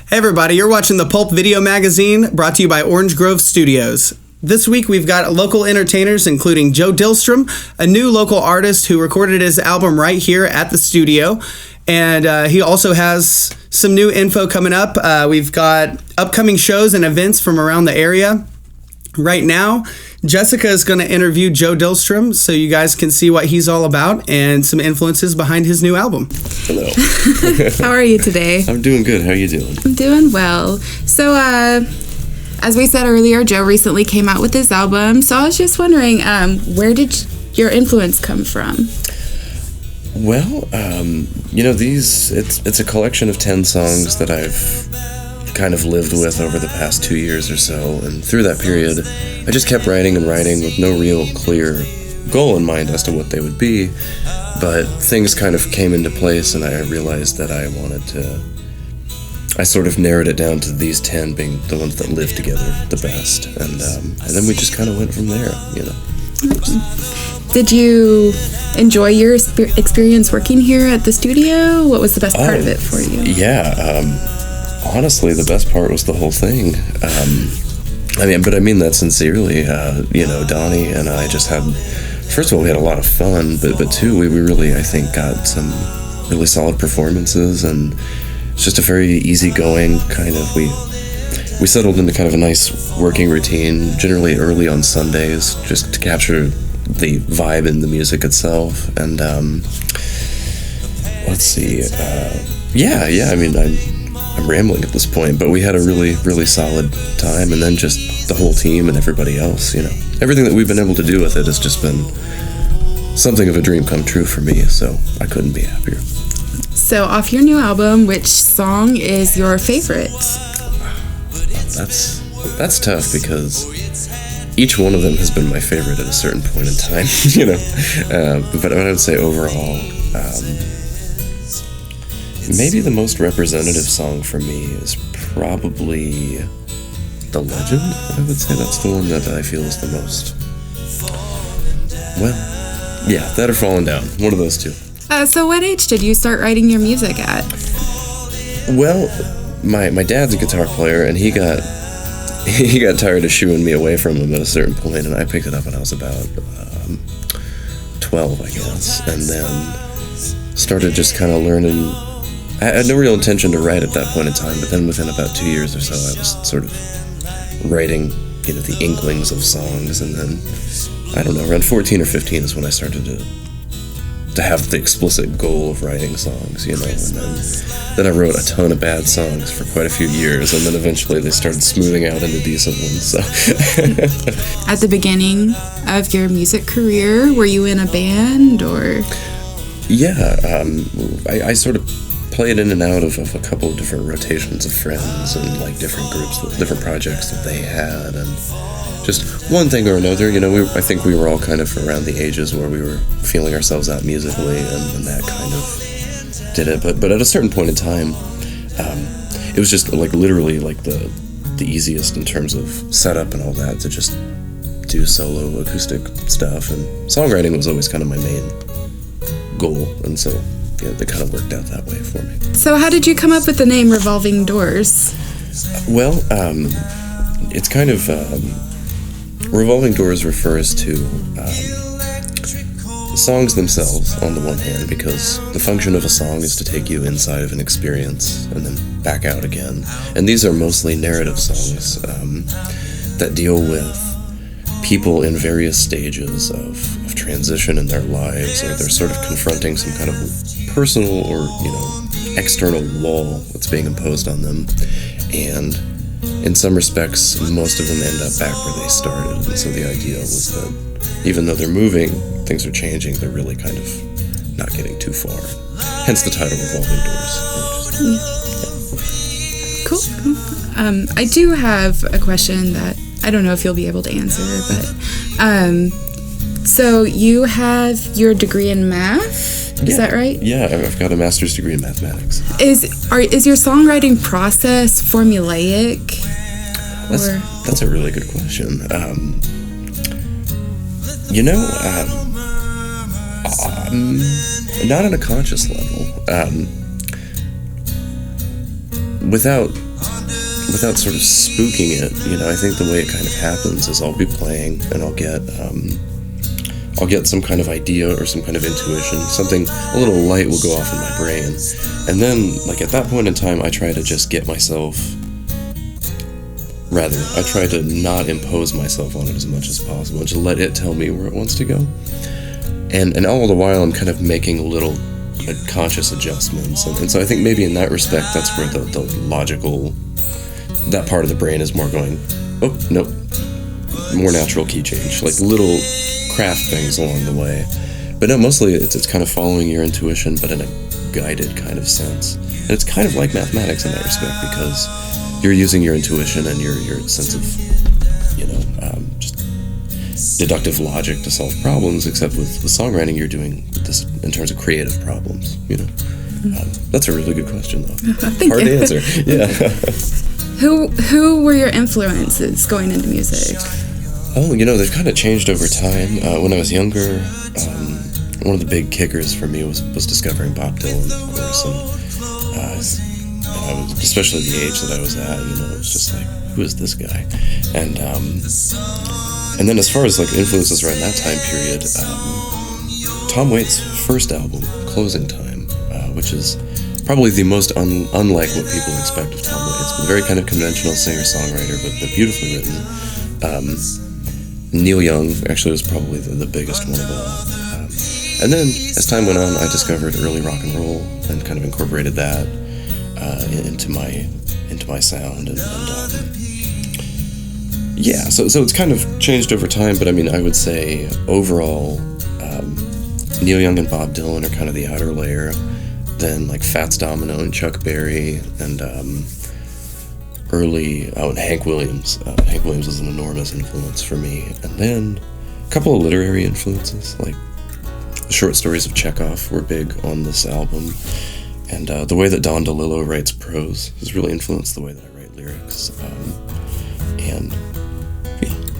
Hey everybody, you're watching the Pulp video magazine brought to you by Grove Studios. This week we've got local entertainers including Joe Dillstrom, a new local artist who recorded his album right here at the studio. And he also has some new info coming up. We've got upcoming shows and events from around the area. Right now, Jessica is going to interview Joe Dillstrom so you guys can see what he's all about and some influences behind his new album. Hello. How are you today? I'm doing good. How are you doing? I'm doing well. So, as we said earlier, Joe recently came out with his album. So I was just wondering, where did your influence come from? Well, it's a collection of 10 songs that I've kind of lived with over the past 2 years or so, and through that period I just kept writing and writing with no real clear goal in mind as to what they would be, but things kind of came into place and I realized that I sort of narrowed it down to these 10 being the ones that live together the best, and then we just kind of went from there, Did you enjoy your experience working here at the studio? What was the best part of it for you? Yeah, honestly, the best part was the whole thing. I mean that sincerely. Donnie and I just had, first of all, we had a lot of fun, but two, we really, I think, got some really solid performances, and it's just a very easygoing kind of, we settled into kind of a nice working routine, generally early on Sundays, just to capture the vibe in the music itself. And let's see, I'm rambling at this point, but we had a really, really solid time, and then just the whole team and everybody else, everything that we've been able to do with it has just been something of a dream come true for me, so I couldn't be happier. So off your new album, which song is your favorite? That's tough, because each one of them has been my favorite at a certain point in time, but I would say overall, maybe the most representative song for me is probably The Legend. I would say that's the one that I feel is the most, that or Falling Down, one of those two. So what age did you start writing your music at? Well, my dad's a guitar player, and he got tired of shooing me away from him at a certain point, and I picked it up when I was about 12, I guess, and then started just kind of learning. I had no real intention to write at that point in time, but then within about 2 years or so, I was sort of writing, the inklings of songs, and then, I don't know, around 14 or 15 is when I started to have the explicit goal of writing songs, and then I wrote a ton of bad songs for quite a few years, and then eventually they started smoothing out into decent ones, so. At the beginning of your music career, were you in a band, or? Yeah, I sort of played in and out of a couple of different rotations of friends and different groups, different projects that they had, and just one thing or another, I think we were all kind of around the ages where we were feeling ourselves out musically, and that kind of did it. But at a certain point in time, it was just literally the easiest in terms of setup and all that to just do solo acoustic stuff, and songwriting was always kind of my main goal, and so that kind of worked out that way for me. So how did you come up with the name Revolving Doors? Well, it's kind of, Revolving Doors refers to the songs themselves on the one hand, because the function of a song is to take you inside of an experience and then back out again. And these are mostly narrative songs that deal with people in various stages of transition in their lives, or they're sort of confronting some kind of personal or external wall that's being imposed on them, and in some respects most of them end up back where they started. And so the idea was that even though they're moving, things are changing, they're really kind of not getting too far, hence the title Revolving Doors. Cool. I do have a question that I don't know if you'll be able to answer, but so you have your degree in math, is that right? Yeah, I've got a master's degree in mathematics. Is your songwriting process formulaic? That's a really good question. Not on a conscious level. Without without sort of spooking it, I think the way it kind of happens is I'll be playing and I'll get some kind of idea or some kind of intuition. Something, a little light will go off in my brain. And then, like, at that point in time, I try to just get myself... Rather, I try to not impose myself on it as much as possible and just let it tell me where it wants to go. And all the while, I'm kind of making little conscious adjustments. And so I think maybe in that respect, that's where the logical... That part of the brain is more going, oh, nope, more natural key change. Like little craft things along the way. But no, mostly it's kind of following your intuition, but in a guided kind of sense. And it's kind of like mathematics in that respect, because you're using your intuition and your sense of, just deductive logic to solve problems, except with songwriting, you're doing this in terms of creative problems, That's a really good question, though. Hard to answer. Yeah. Who were your influences going into music? Oh, they've kind of changed over time. When I was younger, one of the big kickers for me was discovering Bob Dylan, of course, and I was, especially the age that I was at, it was just like, who is this guy? And then as far as like influences around that time period, Tom Waits' first album, Closing Time, which is probably the most unlike what people expect of Tom Waits, but very kind of conventional singer-songwriter, but beautifully written. Neil Young actually was probably the biggest one of all. And then, as time went on, I discovered early rock and roll and kind of incorporated that into my sound. So it's kind of changed over time, but I mean, I would say overall, Neil Young and Bob Dylan are kind of the outer layer. Then like Fats Domino and Chuck Berry and and Hank Williams. Hank Williams was an enormous influence for me. And then a couple of literary influences, like the short stories of Chekhov were big on this album. And the way that Don DeLillo writes prose has really influenced the way that I write lyrics.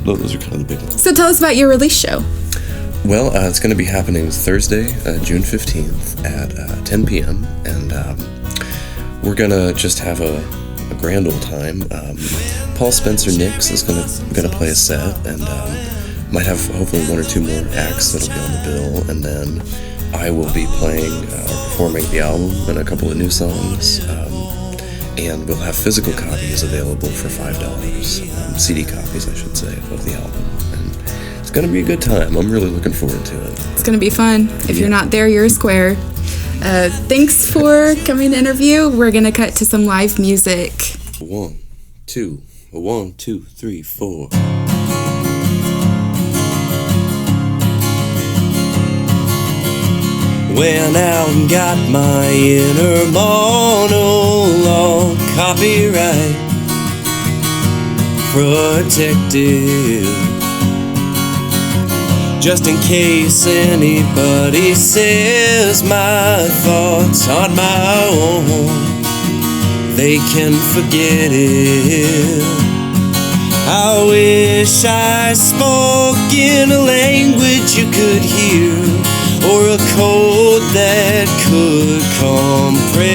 Those are kind of the big ones. So tell us about your release show. Well, it's going to be happening Thursday, June 15th at 10 p.m. And we're going to just have a grand old time. Paul Spencer Nix is going to play a set, and might have hopefully one or two more acts that'll be on the bill. And then I will be playing or performing the album and a couple of new songs. And we'll have physical copies available for $5, CD copies, I should say, of the album. And it's going to be a good time. I'm really looking forward to it. It's going to be fun. If you're not there, you're a square. Thanks for coming to interview. We're going to cut to some live music. 1, 2, 1, 2, 3, 4. Went out and got my inner monologue copyright protected, just in case anybody says my thoughts on my own, they can forget it. I wish I spoke in a language you could hear, or a code that could compress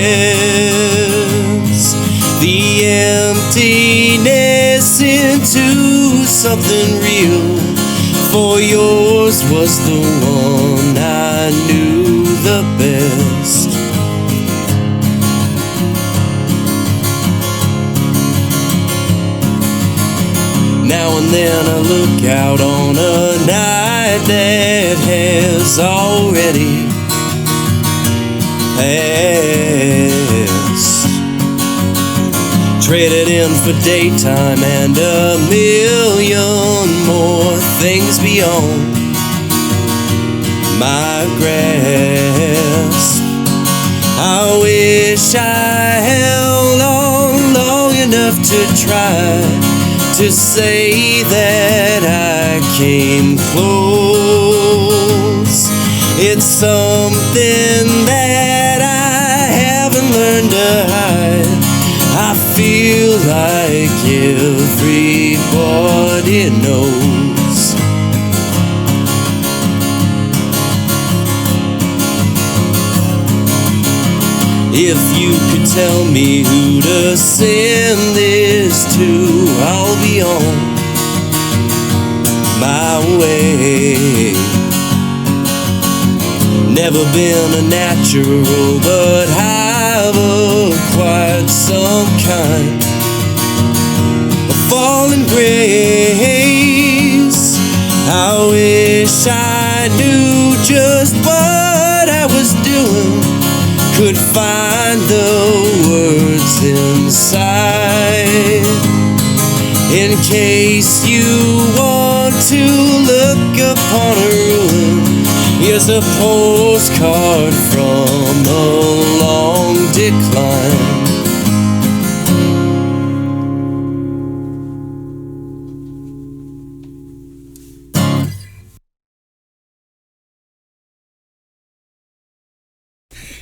the emptiness into something real. For yours was the one I knew the best. Now and then I look out on a night that has already passed, traded in for daytime and a million more things beyond my grasp. I wish I held on long enough to try to say that I came close. It's something that I haven't learned to hide. I feel like everybody knows. If you could tell me who to send this to, I'll be on my way. Never been a natural, but I've acquired some kind of fallen grace. I wish I knew just what I was doing, could find the words inside. In case you want to look upon a ruin, here's a postcard from a long decline.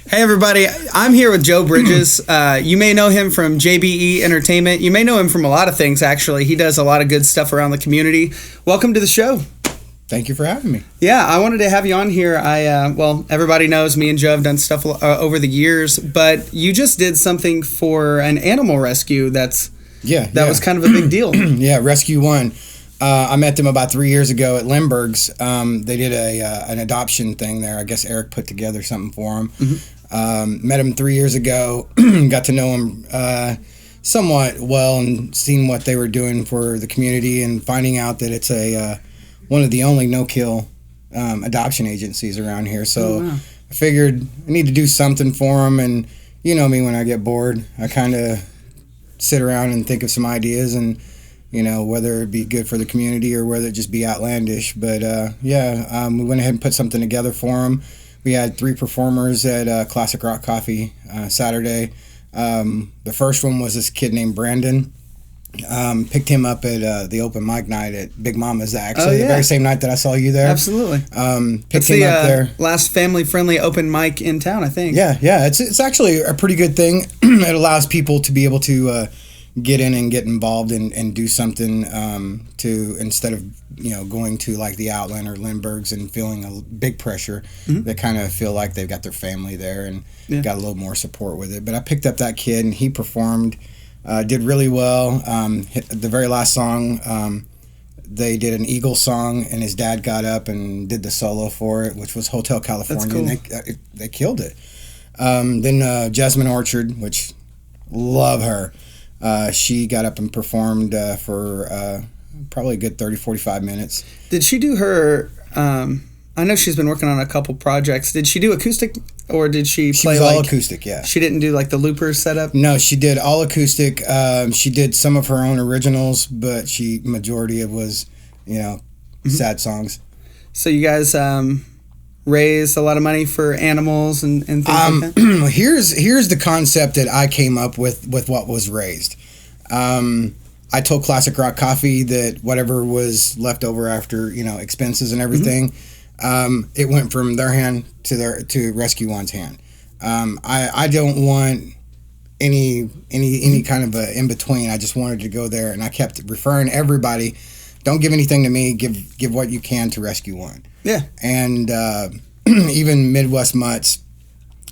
Hey everybody, I'm here with Joe Bridges. You may know him from JBE Entertainment. You may know him from a lot of things, actually. He does a lot of good stuff around the community. Welcome to the show. Thank you for having me. Yeah, I wanted to have you on here. Well, everybody knows me and Joe have done stuff over the years, but you just did something for an animal rescue that was kind of a big deal. Yeah, Rescue One. I met them about 3 years ago at Lindbergh's. They did an adoption thing there. I guess Eric put together something for them. Mm-hmm. Met him 3 years ago. Got to know him somewhat well and seen what they were doing for the community, and finding out that it's one of the only no-kill adoption agencies around here. So I figured I need to do something for them. And you know me, when I get bored, I kind of sit around and think of some ideas, and whether it be good for the community or whether it just be outlandish. But we went ahead and put something together for them. We had 3 performers at Classic Rock Coffee Saturday. The first one was this kid named Brandon. Picked him up at the open mic night at Big Mama's, actually. The very same night that I saw you there. Absolutely. Picked him up there. Last family-friendly open mic in town, I think. Yeah. It's actually a pretty good thing. It allows people to be able to get in and get involved and do something to, instead of going to like the Outland or Lindbergh's and feeling a big pressure. Mm-hmm. They kind of feel like they've got their family there and got a little more support with it. But I picked up that kid and he performed. Did really well. The very last song, they did an Eagle song, and his dad got up and did the solo for it, which was Hotel California. That's cool. And they killed it. Then Jasmine Orchard, which love her, she got up and performed for probably a good 30, 45 minutes. Did she do her... I know she's been working on a couple projects. Did she do acoustic, or did she play was all acoustic? Yeah. She didn't do like the looper setup. No, she did all acoustic. She did some of her own originals, but majority of was, sad songs. So you guys raised a lot of money for animals and things like that. Here's the concept that I came up with what was raised. I told Classic Rock Coffee that whatever was left over after expenses and everything. Mm-hmm. It went from their hand to Rescue One's hand. I don't want any kind of a in between. I just wanted to go there, and I kept referring everybody. Don't give anything to me. Give what you can to Rescue One. Yeah. And even Midwest Mutts,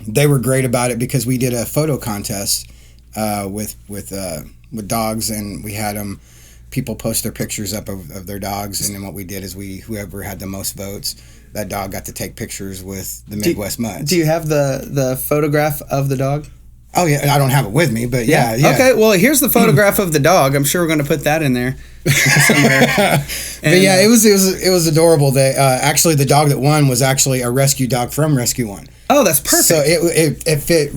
they were great about it because we did a photo contest with dogs, and we had them. People post their pictures up of their dogs, and then what we did is whoever had the most votes, that dog got to take pictures with the Midwest Mutts. Do you have the photograph of the dog? Oh yeah, I don't have it with yeah. Okay, well here's the photograph of the dog. I'm sure we're going to put that in there somewhere. But yeah, it was adorable. Actually, the dog that won was actually a rescue dog from Rescue One. Oh, that's perfect. So it fit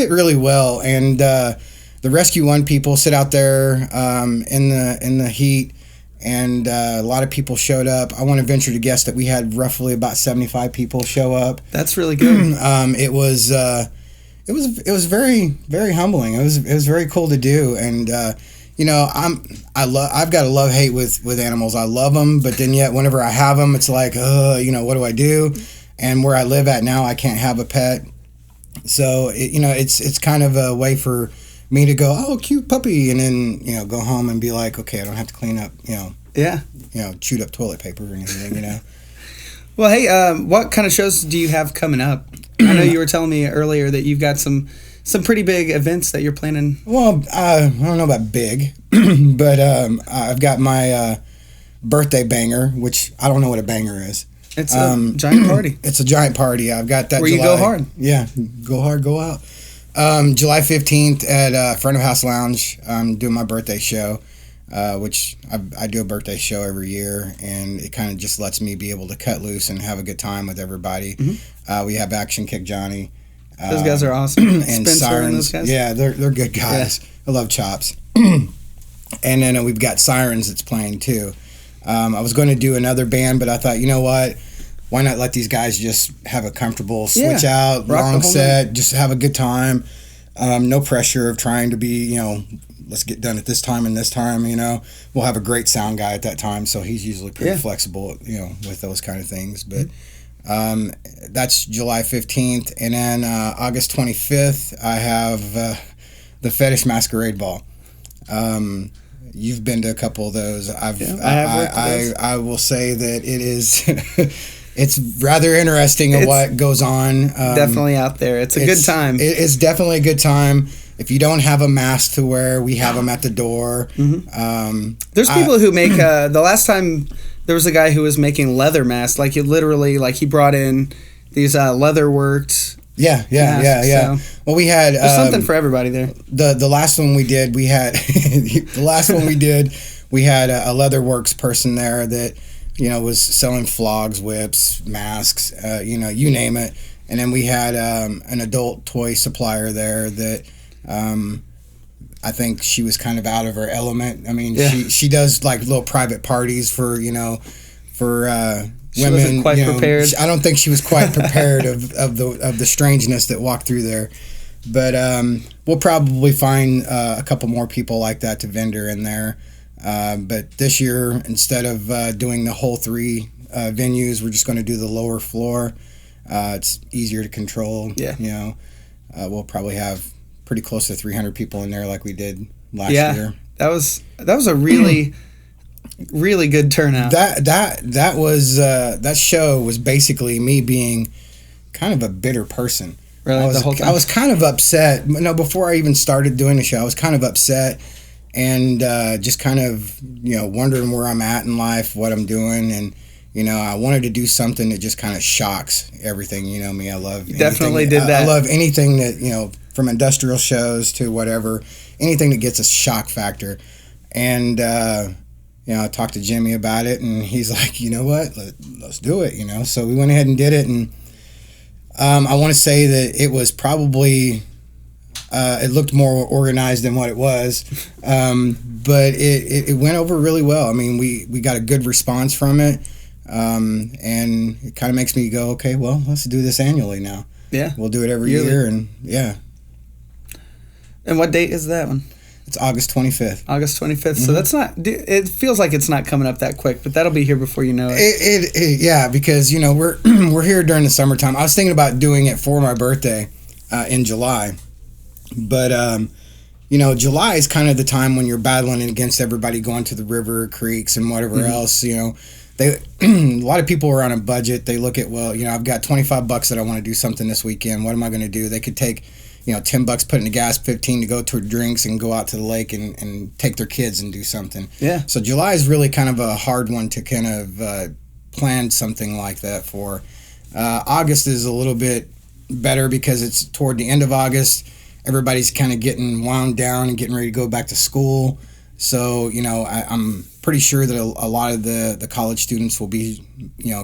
really well, and the Rescue One people sit out there in the heat, and a lot of people showed up. I want to venture to guess that we had roughly about 75 people show up. That's really good. It was very, very humbling. It was very cool to do, and I've got a love-hate with animals. I love them, but then yet whenever I have them, it's like, what do I do? And where I live at now, I can't have a pet, so it's kind of a way for me to go, oh, cute puppy, and then go home and be like, okay, I don't have to clean up chewed up toilet paper or anything. Well, hey, what kind of shows do you have coming up? I know you were telling me earlier that you've got some pretty big events that you're planning. Well, I don't know about big, but I've got my birthday banger, which I don't know what a banger is. It's a giant party. It's a giant party. I've got that. Where you go hard. Yeah, go hard, go out. July 15th at Front of House Lounge. I'm doing my birthday show, which I do a birthday show every year, and it kind of just lets me be able to cut loose and have a good time with everybody. Mm-hmm. We have Action Kick Johnny. Those guys are awesome. And Spencer Sirens. And those guys. Yeah, they're good guys. Yeah. I love Chops. And then we've got Sirens that's playing too. I was going to do another band, but I thought, you know what? Why not let these guys just have a comfortable switch out, long set, just have a good time. No pressure of trying to be, let's get done at this time and this time, We'll have a great sound guy at that time, so he's usually pretty flexible, with those kind of things. But that's July 15th. And then August 25th, I have the Fetish Masquerade Ball. You've been to a couple of those. I will say that it is it's rather interesting of what goes on. Definitely out there. It's a good time. It's definitely a good time. If you don't have a mask to wear, we have them at the door. Mm-hmm. There's people who make the last time there was a guy who was making leather masks. Like, you literally, he brought in these leather worked. Yeah. So well, we had there's something for everybody there. The last one we did, we had we had a Leatherworks person there that was selling flogs, whips, masks, you name it. And then we had an adult toy supplier there that I think she was kind of out of her element. I mean, she does little private parties for She women. wasn't quite prepared. I don't think she was quite prepared of the strangeness that walked through there. But we'll probably find a couple more people like that to vendor in there. But this year, instead of doing the whole 3 venues, we're just going to do the lower floor. It's easier to control. Yeah. We'll probably have pretty close to 300 people in there like we did last year. That was a really really good turnout. That was that show was basically me being kind of a bitter person. Really, the whole time? I was kind of upset. No, before I even started doing the show, I was kind of upset and just kind of wondering where I'm at in life, what I'm doing, and I wanted to do something that just kind of shocks everything. You know me, I love definitely did that. I love anything that from industrial shows to whatever, anything that gets a shock factor, and. I talked to Jimmy about it, and he's like, you know what, let's do it, So we went ahead and did it, and I want to say that it was probably, it looked more organized than what it was, but it went over really well. I mean, we got a good response from it, and it kind of makes me go, okay, well, let's do this annually now. Yeah. We'll do it every year, and yeah. And what date is that one? It's August 25th. August 25th. Mm-hmm. So that's not. It feels like it's not coming up that quick, but that'll be here before you know it. Yeah, because we're here during the summertime. I was thinking about doing it for my birthday in July, but July is kind of the time when you're battling against everybody going to the river, creeks, and whatever else. They a lot of people are on a budget. They look at, I've got $25 that I want to do something this weekend. What am I going to do? They could take $10, put in the gas, 15 to go to drinks and go out to the lake and take their kids and do something. Yeah. So July is really kind of a hard one to kind of plan something like that for. August is a little bit better because it's toward the end of August. Everybody's kind of getting wound down and getting ready to go back to school. So, I'm pretty sure that a lot of the college students will be,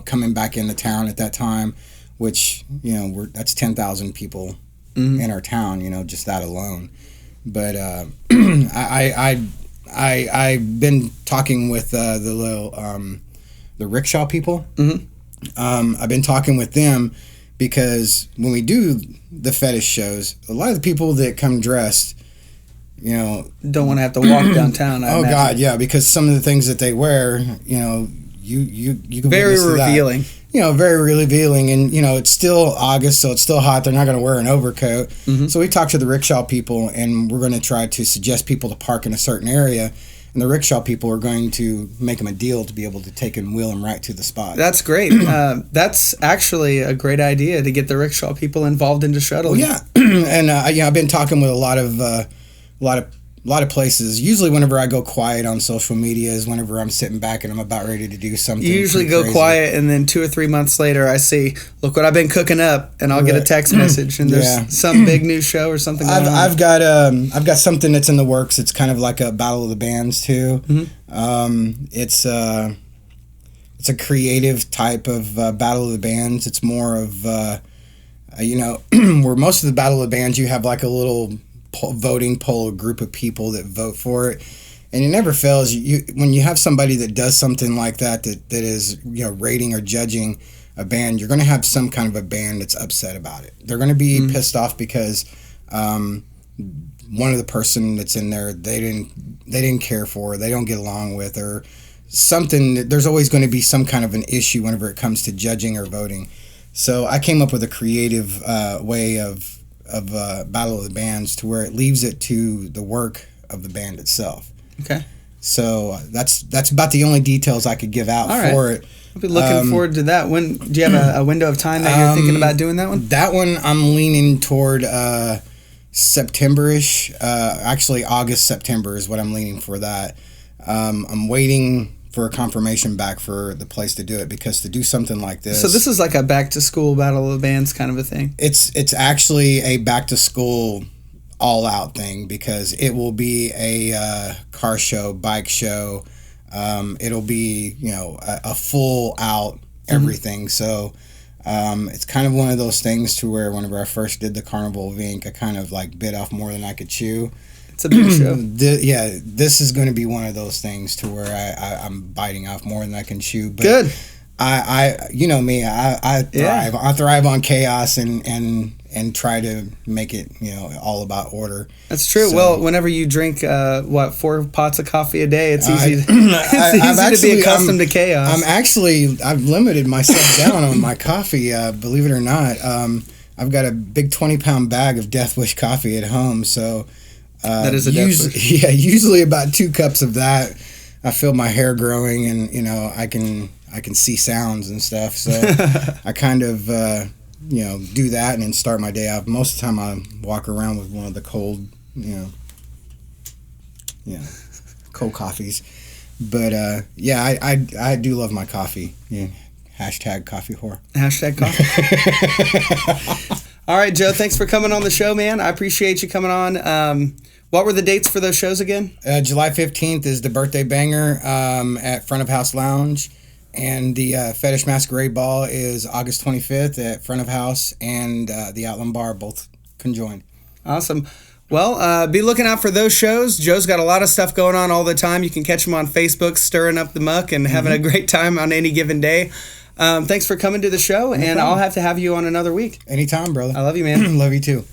coming back into town at that time, which, that's 10,000 people in our town, just that alone. But I've been talking with the rickshaw people. Mm-hmm. I've been talking with them because when we do the fetish shows, a lot of the people that come dressed, don't want to have to walk downtown. Oh God, yeah, because some of the things that they wear, you can very revealing. Very revealing, and it's still August, so it's still hot. They're not going to wear an overcoat. Mm-hmm. So we talked to the rickshaw people, and we're going to try to suggest people to park in a certain area, and the rickshaw people are going to make them a deal to be able to take and wheel them right to the spot. That's great. That's actually a great idea to get the rickshaw people involved into shuttling. Well, yeah, and I've been talking with a lot of places. Usually, whenever I go quiet on social media is whenever I'm sitting back and I'm about ready to do something. You usually go crazy. quiet, and then 2 or 3 months later, I see, look what I've been cooking up, and I'll get a text message, and there's some big new show or something going on. I've got something that's in the works. It's kind of like a battle of the bands too. Mm-hmm. It's a creative type of battle of the bands. It's more of where most of the battle of the bands you have like a little voting poll, a group of people that vote for it, and it never fails. When you have somebody that does something like that is rating or judging a band, you're going to have some kind of a band that's upset about it. They're going to be pissed off because one of the person that's in there they didn't care for, they don't get along with, or something. There's always going to be some kind of an issue whenever it comes to judging or voting. So I came up with a creative way of battle of the bands to where it leaves it to the work of the band itself. Okay. So that's about the only details I could give out for it. I'll be looking forward to that. When do you have a window of time that you're thinking about doing that one? That one I'm leaning toward September-ish. Actually, August, September is what I'm leaning for that. I'm waiting for a confirmation back for the place to do it, because to do something like this. So this is like a back to school battle of the bands kind of a thing. It's actually a back to school all out thing, because it will be a car show, bike show. It'll be a full out everything. So it's kind of one of those things to where whenever I first did the Carnival of Ink, I kind of like bit off more than I could chew. It's a big show. This is going to be one of those things to where I'm biting off more than I can chew. But good. I me. I thrive. Yeah. I thrive on chaos and try to make it all about order. That's true. So, well, whenever you drink 4 pots of coffee a day, it's easy. To be accustomed to chaos. I've limited myself down on my coffee. Believe it or not, I've got a big 20-pound bag of Death Wish coffee at home. So. That is a Death Wish. Yeah, usually about 2 cups of that. I feel my hair growing, and I can see sounds and stuff. So I kind of do that and then start my day off. Most of the time I walk around with one of the cold coffees. But I do love my coffee. Yeah. Hashtag coffee whore. Hashtag coffee. All right, Joe, thanks for coming on the show, man. I appreciate you coming on. What were the dates for those shows again? July 15th is the Birthday Banger at Front of House Lounge. And the Fetish Masquerade Ball is August 25th at Front of House and the Outland Bar, both conjoined. Awesome. Well, be looking out for those shows. Joe's got a lot of stuff going on all the time. You can catch him on Facebook, stirring up the muck and having a great time on any given day. Thanks for coming to the show, and I'll have to have you on another week. Anytime, brother. I love you, man. Love you too.